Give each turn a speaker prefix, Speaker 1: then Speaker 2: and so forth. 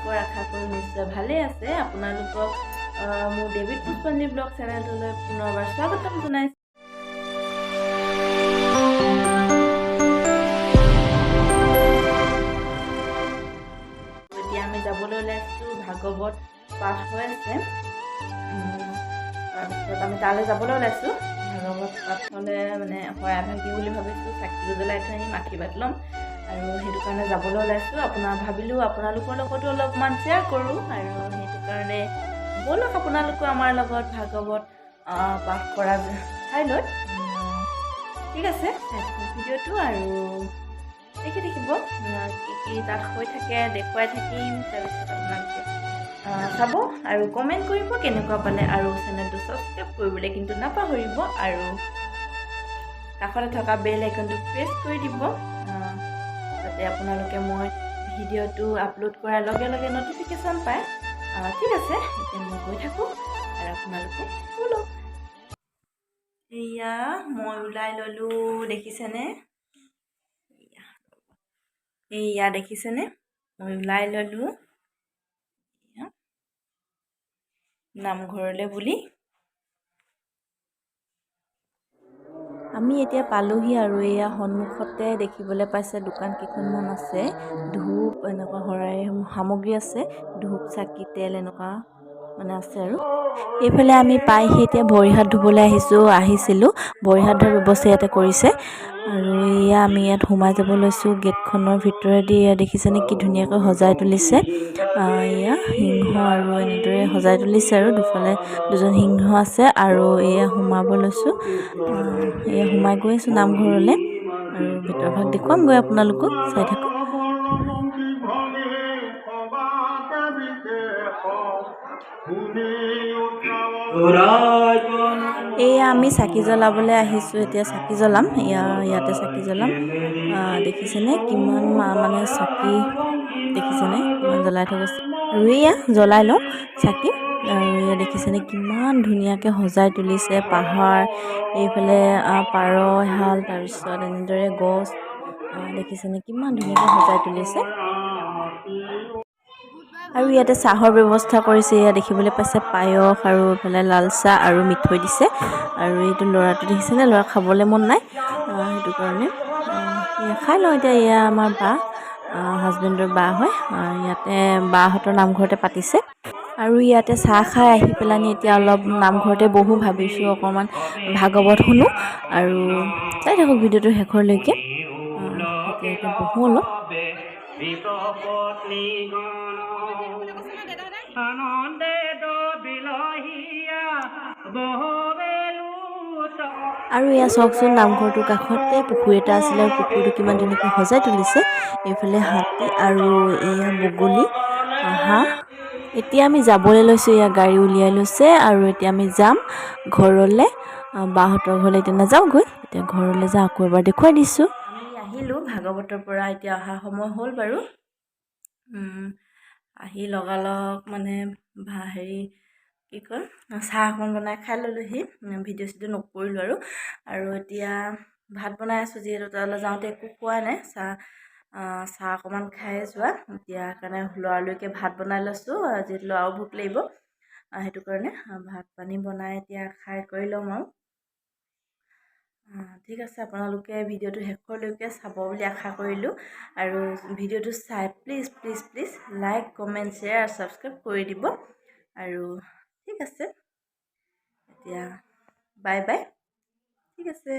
Speaker 1: আপোনালোকৰ আশা কৰোঁ নিশ্চয় ভালেই আছে। আপোনালোকক মোৰ ডেভিড পুষ্পাঞ্জলি ব্লগ চেনেলটোলৈ পুনৰবাৰ স্বাগতম জনাইছোঁ। এতিয়া আমি যাবলৈ ওলাইছোঁ, ভাগৱত পাঠ হৈ আছে। তাৰপিছত আমি তালৈ যাবলৈ ওলাইছোঁ। ভাগৱত পাঠ হ'লে মানে শৰাই ভাগি বুলি ভাবিছোঁ, চাকি জ্বলাই থৈ আহিম, আশীৰ্বাদ ল'ম আৰু সেইটো কাৰণে যাবলৈ ওলাইছোঁ। ভাবিলোঁ আপোনালোকৰ লগতো অলপমান শ্বেয়াৰ কৰোঁ আৰু সেইটো কাৰণে ব'লক আপোনালোকো আমাৰ লগত ভাগৱত পাঠ কৰা ঠাইলৈ। ঠিক আছে, চাই থাকক ভিডিঅ'টো আৰু দেখি থাকিব কি তাত হৈ থাকে, দেখুৱাই থাকিম। তাৰপিছত আপোনালোকে চাব আৰু কমেণ্ট কৰিব কেনেকুৱা পালে, আৰু চেনেলটো ছাবস্ক্ৰাইব কৰিবলৈ কিন্তু নাপাহৰিব আৰু কাষতে থকা বেল আইকনটো প্ৰেছ কৰি দিব, যাতে আপোনালোকে মই ভিডিঅ'টো আপলোড কৰাৰ লগে লগে নটিফিকেশ্যন পায়। ঠিক আছে, এতিয়া মই গৈ থাকোঁ আৰু আপোনালোকে ব'লক। এয়া মই ওলাই ল'লোঁ, দেখিছেনে? এয়া দেখিছেনে, মই ওলাই ল'লোঁ নামঘৰলৈ বুলি। আমি এতিয়া পালোহি আৰু এয়া সন্মুখতে দেখিবলৈ পাইছে দোকান কেইখনমান আছে। ধূপ এনেকুৱা শৰাই সামগ্ৰী আছে, ধূপ চাকি তেল এনেকুৱা মানে আছে আৰু এইফালে আমি পাইহি এতিয়া ভৰি হাত ধুবলৈ আহিছিলোঁ। ভৰি হাত ধোৱাৰ ব্যৱস্থা ইয়াতে কৰিছে আৰু এয়া আমি ইয়াত সোমাই যাব লৈছোঁ। গেটখনৰ ভিতৰেদি এয়া দেখিছেনে কি ধুনীয়াকৈ সজাই তুলিছে। এয়া সিংহ আৰু এনেদৰে সজাই তুলিছে আৰু দুফালে দুজন সিংহ আছে আৰু এয়া সোমাব লৈছোঁ। এয়া সোমাই গৈ আছোঁ নামঘৰলৈ আৰু ভিতৰ ভাগ দেখুৱাম গৈ, আপোনালোকক চাই থাকক। এয়া আমি চাকি জ্বলাবলৈ আহিছোঁ, এতিয়া চাকি জ্বলাম। ইয়াতে চাকি জ্বলাম। দেখিছেনে কিমান মানে চাকি, দেখিছেনে কিমান জ্বলাই থৈ গৈছে আৰু এয়া জ্বলাই লওঁ চাকি। আৰু এয়া দেখিছেনে কিমান ধুনীয়াকৈ সজাই তুলিছে। পাহাৰ, এইফালে পাৰ এহাল, তাৰপিছত এনেদৰে গছ, দেখিছেনে কিমান ধুনীয়াকৈ সজাই তুলিছে। আৰু ইয়াতে চাহৰ ব্যৱস্থা কৰিছে। এয়া দেখিবলৈ পাইছে পায়স আৰু এইফালে লাল চাহ আৰু মিঠৈ দিছে। আৰু এইটো ল'ৰাটো দেখিছেনে, ল'ৰা খাবলৈ মন নাই, সেইটো কাৰণে খাই লওঁ এতিয়া। এয়া আমাৰ বা, হাজবেণ্ডৰ বা হয়। ইয়াতে বাহঁতৰ নামঘৰতে পাতিছে আৰু ইয়াতে চাহ খাই আহি পেলানি এতিয়া অলপ নামঘৰতে বহোঁ, ভাবিছোঁ অকণমান ভাগৱত শুনো আৰু চাই থাকক ভিডিঅ'টো শেষৰলৈকে। এতিয়া বহোঁ অলপ। আৰু এয়া চাওকচোন, নামঘৰটোৰ কাষতে পুখুৰী এটা আছিলে আৰু পুখুৰীটো কিমান ধুনীয়াকৈ সজাই তুলিছে। এইফালে হাতী আৰু এয়া বগলী, হাঁহ। এতিয়া আমি যাবলৈ লৈছোঁ, এয়া গাড়ী উলিয়াই লৈছে আৰু এতিয়া আমি যাম ঘৰলৈ। বাহঁতৰ ঘৰলৈ এতিয়া নাযাওঁগৈ, এতিয়া ঘৰলৈ যাওঁ। আকৌ এবাৰ দেখুৱাই দিছোঁ। আমি আহিলোঁ ভাগৱতৰ পৰা, এতিয়া অহা সময় হ'ল বাৰু। আহি লগালগ মানে কি কয়, চাহ অকণ বনাই খাই ল'লোহি। ভিডিঅ' চিডিঅ' নকৰিলোঁ আৰু এতিয়া ভাত বনাই আছোঁ, যিহেতু তালৈ যাওঁতে একো খোৱাই নাই। চাহ অকণমান খাই যোৱা, এতিয়া কাৰণে লৰালৰিকৈ ভাত বনাই লৈছোঁ, যিহেতু ল'ৰাও ভোক লাগিব। সেইটো কাৰণে ভাত পানী বনাই এতিয়া খাই কৰি ল'ম আৰু। ঠিক আছে, আপোনালোকে ভিডিঅ'টো শেষৰলৈকে চাব বুলি আশা কৰিলোঁ আৰু ভিডিঅ'টো চাই please please please like, comment, share, subscribe কৰি দিব আৰু ঠিক আছে, এতিয়া বাই বাই। ঠিক আছে।